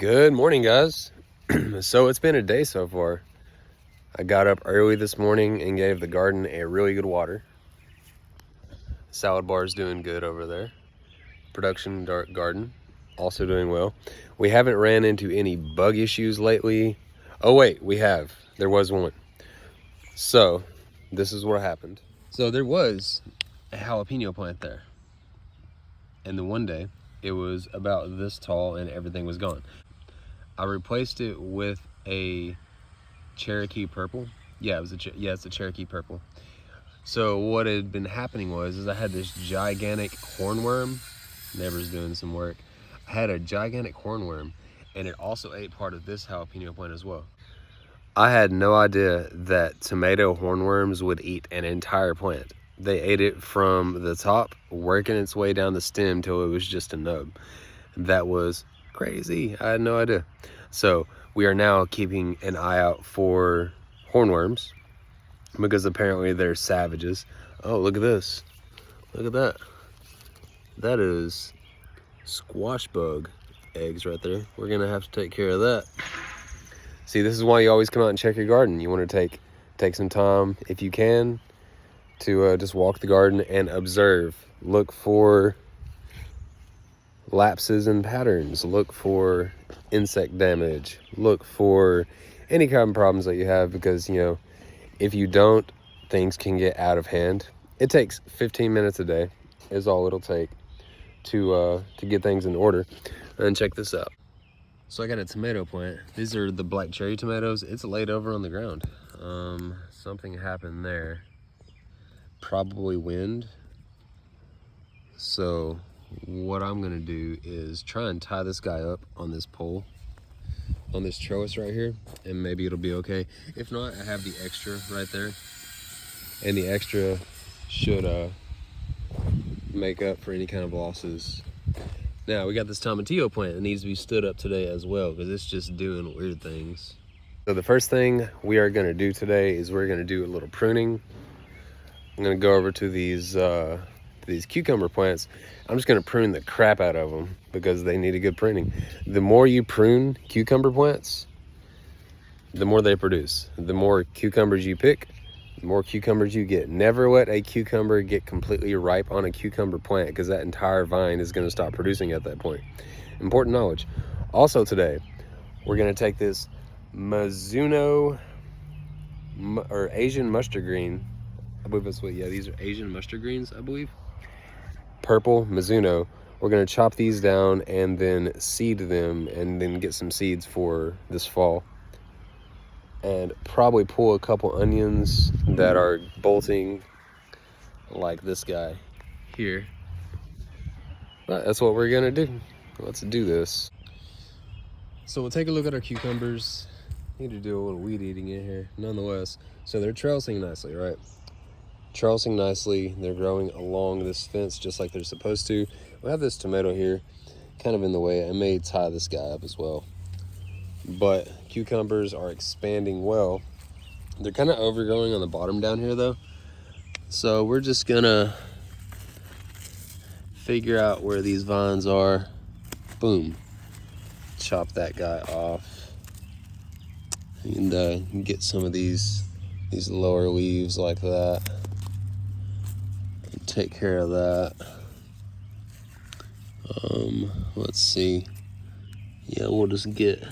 Good morning, guys. So it's been a day so far. I got up early this morning and gave the garden a really good water. Salad bar is doing good over there. Production garden also doing well. We haven't ran into any bug issues lately. Oh wait, we have. There was one. So this is what happened. So there was a jalapeno plant there. And then one day it was about this tall and everything was gone. I replaced it with a Cherokee purple. Yeah, it's a Cherokee purple. So what had been happening was I had this gigantic hornworm. Neighbor's doing some work. I had a gigantic hornworm, and it also ate part of this jalapeno plant as well. I had no idea that tomato hornworms would eat an entire plant. They ate it from the top, working its way down the stem till it was just a nub. That was crazy. I had no idea. So we are now keeping an eye out for hornworms because apparently they're savages. Oh, look at this. Look at that. That is squash bug eggs right there. We're gonna have to take care of that. See, this is why you always come out and check your garden. You want to take some time, if you can, to just walk the garden and observe. Look for lapses and patterns. Look for insect damage. Look for any kind of problems that you have, because if you don't, things can get out of hand. It takes 15 minutes a day is all it'll take to get things in order. And check this out. So I got a tomato plant. These are the black cherry tomatoes. It's laid over on the ground. Something happened there. Probably wind. So what I'm gonna do is try and tie this guy up on this pole, on this trellis right here, and maybe it'll be okay. If not, I have the extra right there, and the extra should make up for any kind of losses. Now we got this tomatillo plant that needs to be stood up today as well, because it's just doing weird things. So the first thing we are gonna do today is we're gonna do a little pruning. I'm gonna go over to these cucumber plants. I'm just gonna prune the crap out of them because they need a good pruning. The more you prune cucumber plants, the more they produce. The more cucumbers you pick, the more cucumbers you get. Never let a cucumber get completely ripe on a cucumber plant, because that entire vine is gonna stop producing at that point. Important knowledge. Also today, we're gonna take this Mizuno or Asian mustard green. I believe that's what, yeah, these are Asian mustard greens, I believe. Purple Mizuno. We're gonna chop these down and then seed them, and then get some seeds for this fall. And probably pull a couple onions that are bolting, like this guy here. But that's what we're gonna do. Let's do this. So we'll take a look at our cucumbers. Need to do a little weed eating in here, nonetheless. So they're trellising nicely, right? Trellising nicely. They're growing along this fence just like they're supposed to. We have this tomato here kind of in the way. I may tie this guy up as well. But cucumbers are expanding well. They're kind of overgrowing on the bottom down here though. So we're just gonna figure out where these vines are. Boom. Chop that guy off. And get some of these lower leaves like that. And take care of that. Let's see. Yeah, we'll just get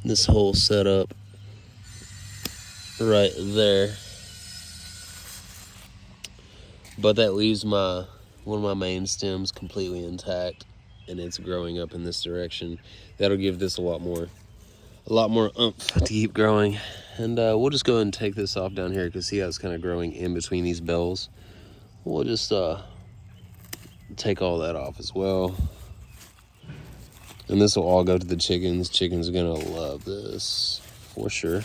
this whole setup right there. But that leaves one of my main stems completely intact, and it's growing up in this direction. That'll give this a lot more oomph to keep growing. And we'll just go ahead and take this off down here, because see how it's kind of growing in between these bells. We'll just take all that off as well. And this will all go to the chickens. Chickens are gonna love this for sure.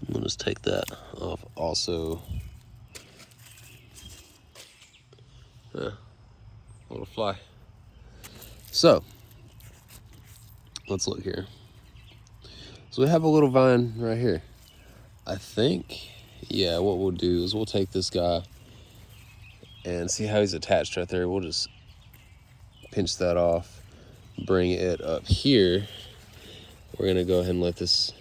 We'll just take that off also. Little fly. So let's look here. So we have a little vine right here. I think, yeah, what we'll do is we'll take this guy and see how he's attached right there. We'll just pinch that off. bring it up here. We're gonna go ahead and let this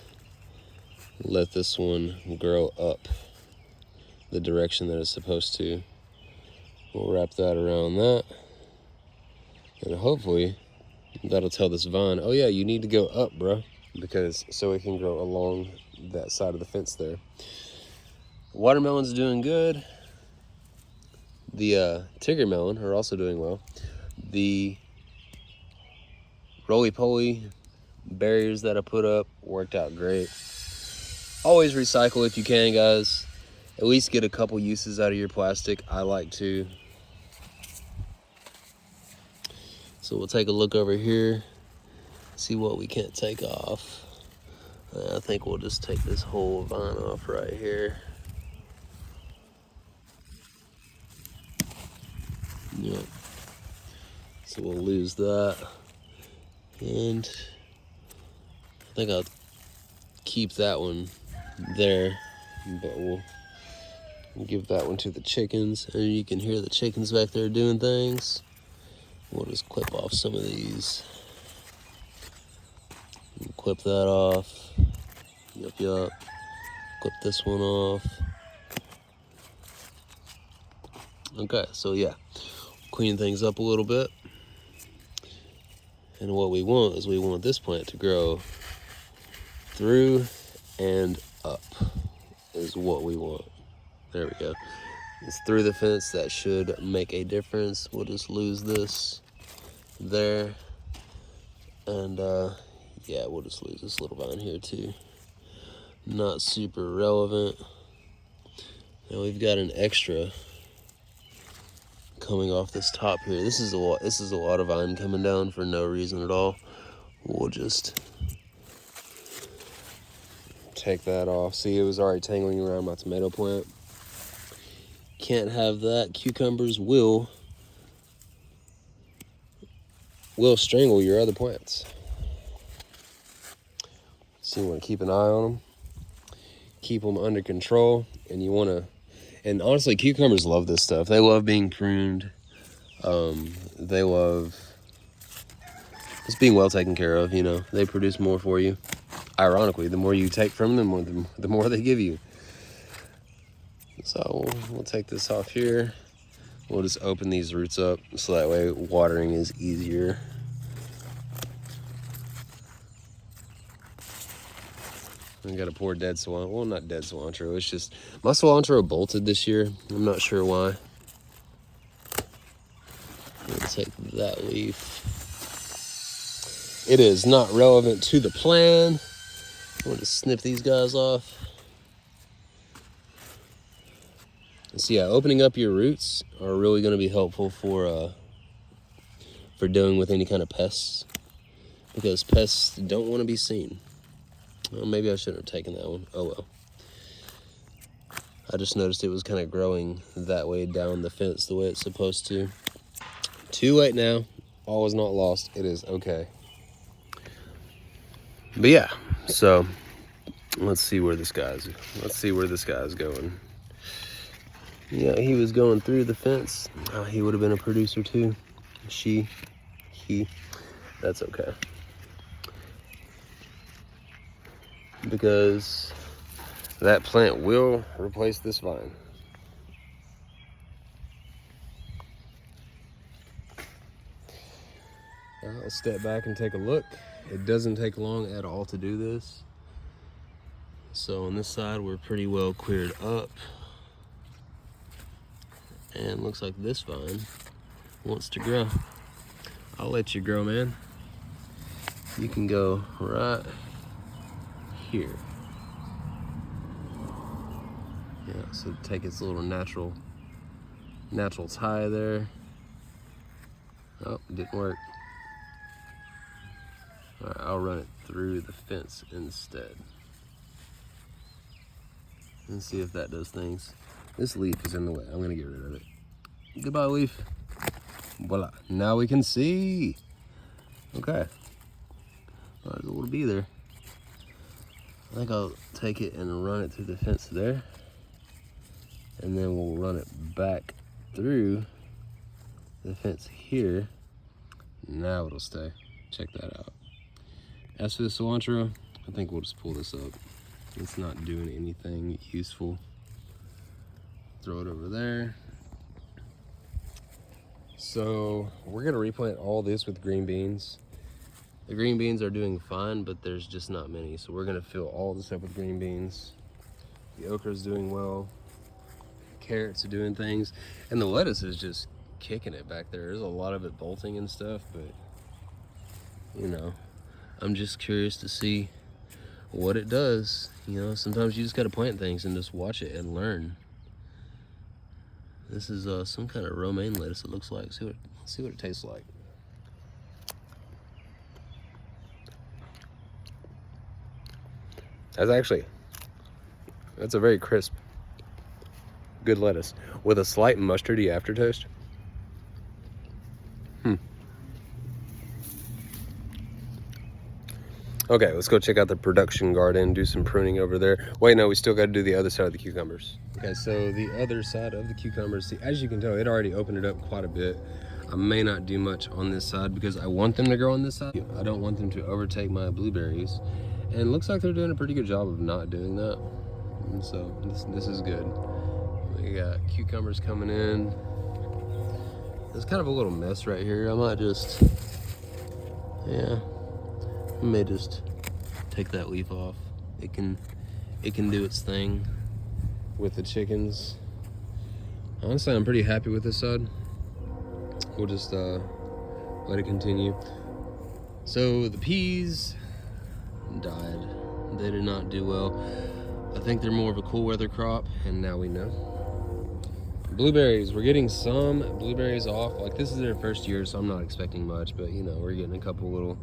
one grow up the direction that it's supposed to. We'll wrap that around that, and hopefully that'll tell this vine, oh yeah, you need to go up, bro, because so it can grow along that side of the fence there. Watermelon's doing good. The Tigger melon are also doing well. The roly-poly barriers that I put up worked out great. Always recycle if you can, guys. At least get a couple uses out of your plastic. I like to. So we'll take a look over here, see what we can't take off. I think we'll just take this whole vine off right here. Yep. So we'll lose that. And I think I'll keep that one there, but we'll give that one to the chickens. And you can hear the chickens back there doing things. We'll just clip off some of these. And clip that off. Yup. Clip this one off. Okay, so yeah, clean things up a little bit. And what we want is we want this plant to grow through and up is what we want. There we go. It's through the fence. That should make a difference. We'll just lose this there. And yeah, we'll just lose this little vine here too. Not super relevant. Now we've got an extra coming off this top here. This is a lot of vine coming down for no reason at all. We'll just take that off. See, it was already tangling around my tomato plant. Can't have that. Cucumbers will strangle your other plants. So you want to keep an eye on them, keep them under control, and you want to. And honestly, cucumbers love this stuff. They love being pruned. They love just being well taken care of. You know, they produce more for you. Ironically, the more you take from them, the more they give you. So we'll take this off here. We'll just open these roots up so that way watering is easier. I got a poor dead cilantro. Well, not dead cilantro. It's just my cilantro bolted this year. I'm not sure why. We'll take that leaf. It is not relevant to the plan. I'm gonna snip these guys off. So yeah, opening up your roots are really going to be helpful for dealing with any kind of pests, because pests don't want to be seen. Well, maybe I shouldn't have taken that one. Oh well. I just noticed it was kind of growing that way down the fence the way it's supposed to. Too late now. All is not lost. It is okay. But yeah, so let's see where this guy's going. Yeah, he was going through the fence. He would have been a producer too. He. That's okay. Because that plant will replace this vine. I'll step back and take a look. It doesn't take long at all to do this. So on this side, we're pretty well cleared up. And looks like this vine wants to grow. I'll let you grow, man. You can go right here. Yeah, so take its little natural tie there. Oh, didn't work. All right, I'll run it through the fence instead. And see if that does things. This leaf is in the way. I'm gonna get rid of it. Goodbye, leaf. Voila, now we can see. Okay. Well, there's a little bee there. I think I'll take it and run it through the fence there. And then we'll run it back through the fence here. Now it'll stay. Check that out. As for the cilantro, I think we'll just pull this up. It's not doing anything useful. Throw it over there. So we're gonna replant all this with green beans. The green beans are doing fine, but there's just not many. So we're gonna fill all this up with green beans. The okra is doing well. Carrots are doing things. And the lettuce is just kicking it back there. There's a lot of it bolting and stuff, but you know, I'm just curious to see what it does. You know, sometimes you just gotta plant things and just watch it and learn. This is some kind of romaine lettuce, it looks like. Let's see what it tastes like. That's a very crisp, good lettuce with a slight mustardy aftertaste. Okay, let's go check out the production garden, do some pruning over there. Wait, no, we still got to do the other side of the cucumbers. Okay, so the other side of the cucumbers, see, as you can tell, it already opened it up quite a bit. I may not do much on this side because I want them to grow on this side. I don't want them to overtake my blueberries. And it looks like they're doing a pretty good job of not doing that. And so this is good. We got cucumbers coming in. There's kind of a little mess right here. I might just, yeah. I may just take that leaf off. It can do its thing with the chickens. Honestly, I'm pretty happy with this side. We'll just let it continue. So the peas died. They did not do well. I think they're more of a cool weather crop, and now we know. Blueberries, we're getting some blueberries off. Like, this is their first year, so I'm not expecting much, but you know, we're getting a couple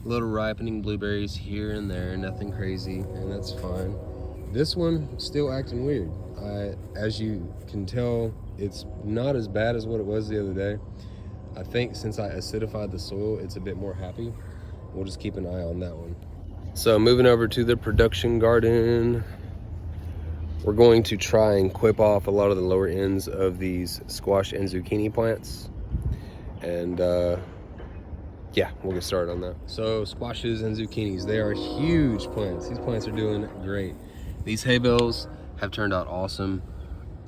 little ripening blueberries here and there, nothing crazy, and that's fine. This one still acting weird. As you can tell, it's not as bad as what it was the other day. I think since I acidified the soil, it's a bit more happy. We'll just keep an eye on that one. So moving over to the production garden, we're going to try and clip off a lot of the lower ends of these squash and zucchini plants, and yeah, we'll get started on that. So squashes and zucchinis, they are huge plants. These plants are doing great. These hay bales have turned out awesome.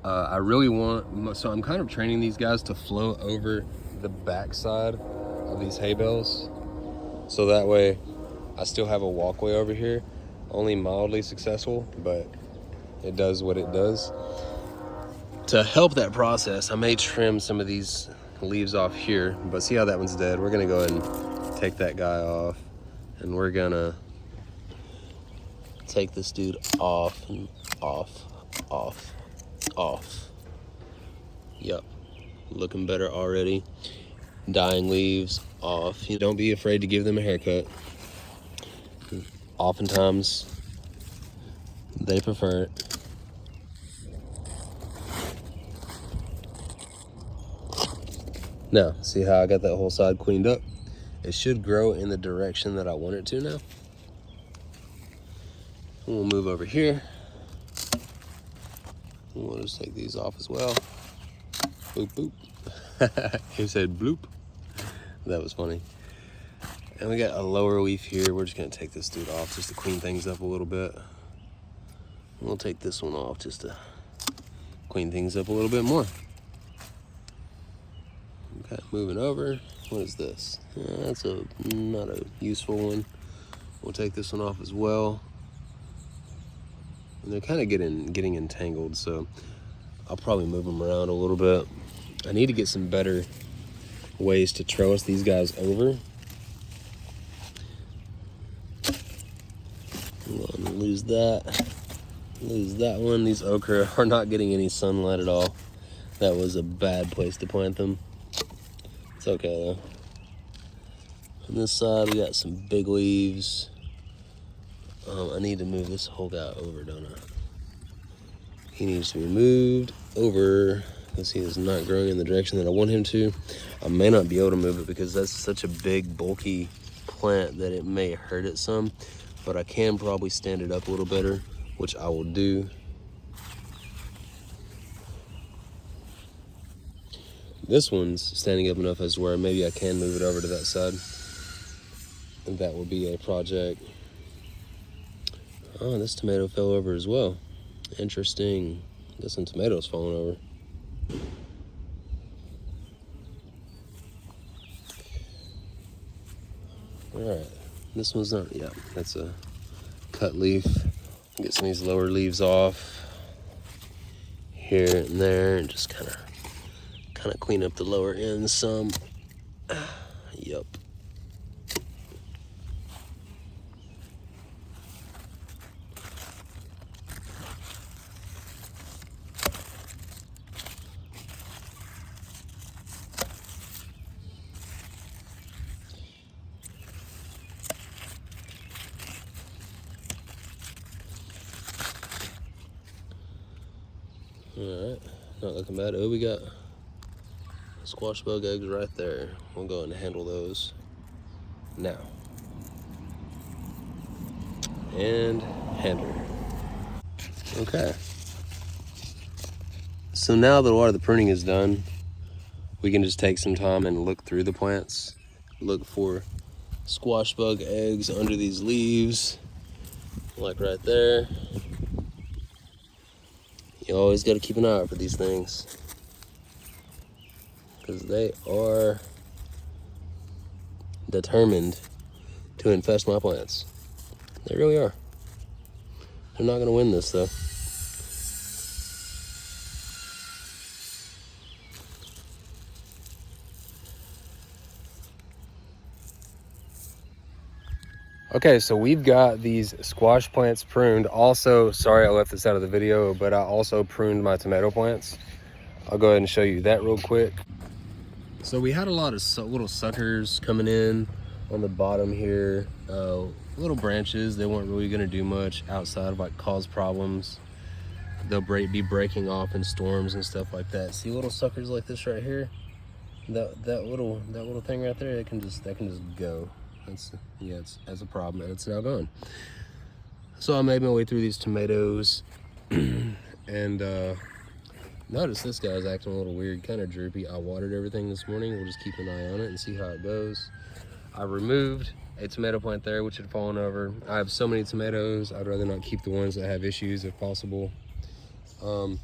I really want, so I'm kind of training these guys to flow over the backside of these hay bales. So that way I still have a walkway over here. Only mildly successful, but it does what it does. To help that process, I may trim some of these leaves off here, but see how that one's dead? We're gonna go ahead and take that guy off, and we're gonna take this dude off and off. Yep, looking better already. Dying leaves off. You don't be afraid to give them a haircut. Oftentimes they prefer it. Now, see how I got that whole side cleaned up? It should grow in the direction that I want it to now. We'll move over here. We'll just take these off as well. Boop, boop. He said bloop. That was funny. And we got a lower leaf here. We're just gonna take this dude off just to clean things up a little bit. We'll take this one off just to clean things up a little bit more. Okay, moving over. What is this? That's not a useful one. We'll take this one off as well. And they're kind of getting entangled, so I'll probably move them around a little bit. I need to get some better ways to trellis these guys over. Lose that one. These okra are not getting any sunlight at all. That was a bad place to plant them. It's okay though. On this side we got some big leaves. I need to move this whole guy over, don't I? He needs to be moved over because he is not growing in the direction that I want him to. I may not be able to move it because that's such a big bulky plant that it may hurt it some, but I can probably stand it up a little better, which I will do. This one's standing up enough as where maybe I can move it over to that side. that will be a project. Oh, this tomato fell over as well. Interesting. Got some tomatoes falling over. All right, this one's not, yeah, that's a cut leaf. Get some of these lower leaves off here and there, and just kind of clean up the lower end some. Yup. All right, not looking bad. Oh, we got squash bug eggs right there. We'll go and handle those now. And handle. Okay. So now that a lot of the pruning is done, we can just take some time and look through the plants. Look for squash bug eggs under these leaves, like right there. You always got to keep an eye out for these things, because they are determined to infest my plants. They really are. They're not going to win this though. Okay, so we've got these squash plants pruned. Also, sorry I left this out of the video, but I also pruned my tomato plants. I'll go ahead and show you that real quick. So we had a lot of little suckers coming in on the bottom here. Little branches, they weren't really gonna do much outside of like cause problems. They'll be breaking off in storms and stuff like that. See little suckers like this right here? That little thing right there, that can just go. That's a problem, and it's now gone. So I made my way through these tomatoes and notice this guy's acting a little weird, kind of droopy. I watered everything this morning. We'll just keep an eye on it and see how it goes. I removed a tomato plant there which had fallen over. I have so many tomatoes, I'd rather not keep the ones that have issues if possible. The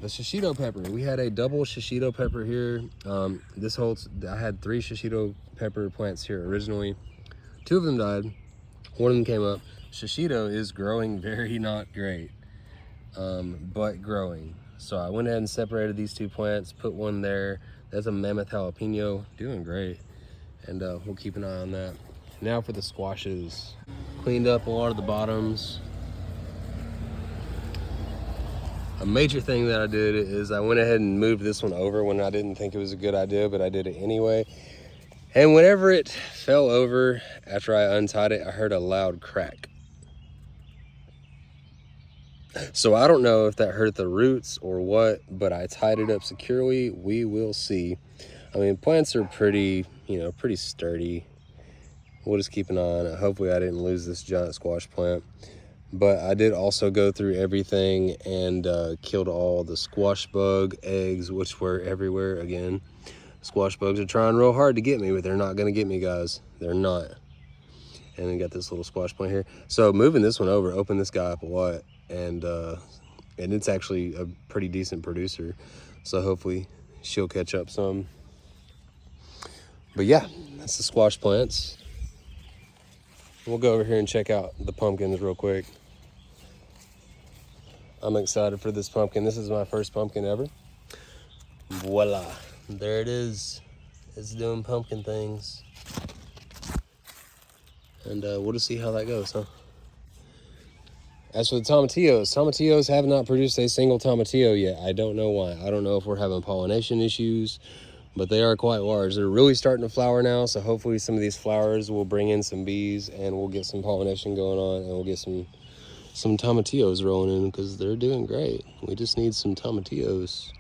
shishito pepper, we had a double shishito pepper here. I had 3 shishito pepper plants here originally. 2 of them died, 1 of them came up. Shishito is growing very not great, but growing. So I went ahead and separated these 2 plants, put one there. That's a mammoth jalapeno, doing great. And we'll keep an eye on that. Now for the squashes. Cleaned up a lot of the bottoms. A major thing that I did is I went ahead and moved this one over when I didn't think it was a good idea, but I did it anyway. And whenever it fell over, after I untied it, I heard a loud crack. So I don't know if that hurt the roots or what, but I tied it up securely. We will see. I mean, plants are pretty sturdy. We'll just keep an eye on it. Hopefully I didn't lose this giant squash plant. But I did also go through everything and killed all the squash bug eggs, which were everywhere again. Squash bugs are trying real hard to get me, but they're not gonna get me, guys. They're not. And then got this little squash plant here. So moving this one over opened this guy up a lot, and it's actually a pretty decent producer. So hopefully she'll catch up some. But yeah, that's the squash plants. We'll go over here and check out the pumpkins real quick. I'm excited for this pumpkin. This is my first pumpkin ever. Voila. There it is. It's doing pumpkin things. And we'll just see how that goes, huh? As for the tomatillos have not produced a single tomatillo yet. I don't know why. I don't know if we're having pollination issues, but they are quite large. They're really starting to flower now, so hopefully some of these flowers will bring in some bees and we'll get some pollination going on, and we'll get some tomatillos rolling in, because they're doing great. We just need some tomatillos.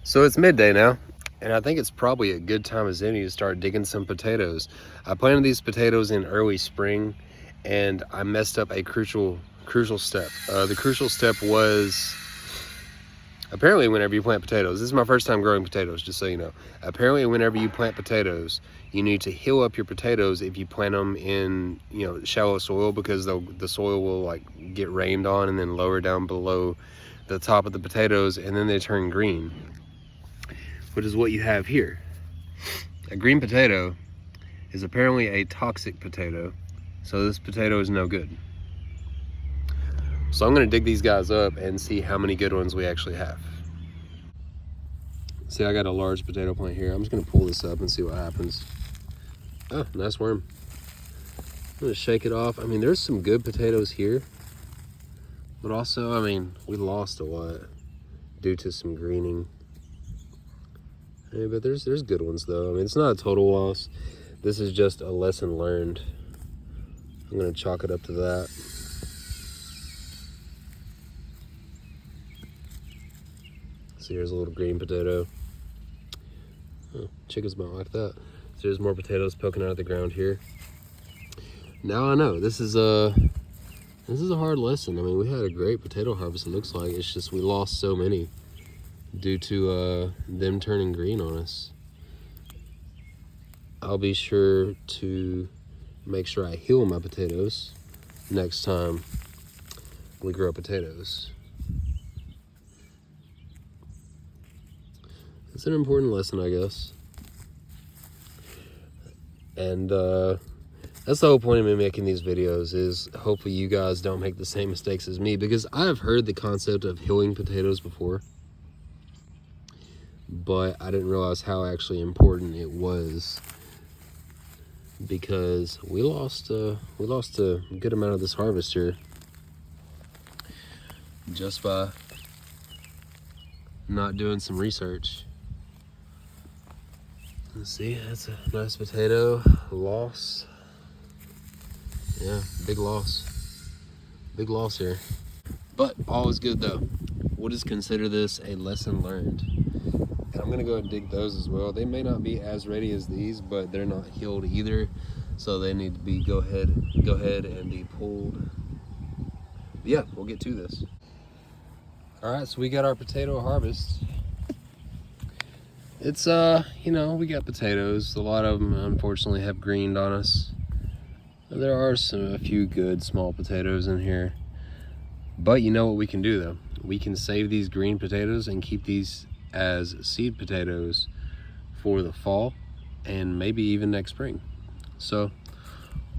So it's midday now, and I think it's probably a good time as any to start digging some potatoes. I planted these potatoes in early spring, and I messed up a crucial step. The crucial step was Apparently, whenever you plant potatoes, this is my first time growing potatoes, just so you know. Apparently, whenever you plant potatoes, you need to hill up your potatoes if you plant them in, you know, shallow soil, because the soil will like get rained on and then lower down below the top of the potatoes, and then they turn green, which is what you have here. A green potato is apparently a toxic potato, so this potato is no good. So I'm gonna dig these guys up and see how many good ones we actually have. See, I got a large potato plant here. I'm just gonna pull this up and see what happens. Oh, nice worm. I'm gonna shake it off. I mean, there's some good potatoes here, but also, I mean, we lost a lot due to some greening. Hey, but there's good ones though. I mean, it's not a total loss. This is just a lesson learned. I'm gonna chalk it up to that. See, here's a little green potato. Oh, chickens might like that. So there's more potatoes poking out of the ground here. Now I know this is a hard lesson. I mean, we had a great potato harvest, it looks like. It's just we lost so many due to them turning green on us. I'll be sure to make sure I heal my potatoes next time we grow potatoes. It's an important lesson, I guess. And that's the whole point of me making these videos, is hopefully you guys don't make the same mistakes as me, because I have heard the concept of hilling potatoes before, but I didn't realize how actually important it was, because we lost a good amount of this harvest here just by not doing some research. Let's see, that's a nice potato. Loss. Yeah, big loss. Big loss here. But all is good though. We'll just consider this a lesson learned. And I'm gonna go ahead and dig those as well. They may not be as ready as these, but they're not healed either. So they need to be go ahead and be pulled. But yeah, we'll get to this. All right, so we got our potato harvest. It's you know, we got potatoes. A lot of them unfortunately have greened on us. There are a few good small potatoes in here. But you know what we can do though? We can save these green potatoes and keep these as seed potatoes for the fall and maybe even next spring. So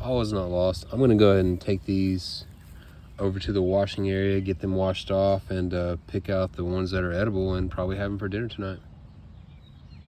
all is not lost. I'm gonna go ahead and take these over to the washing area, get them washed off, and pick out the ones that are edible and probably have them for dinner tonight.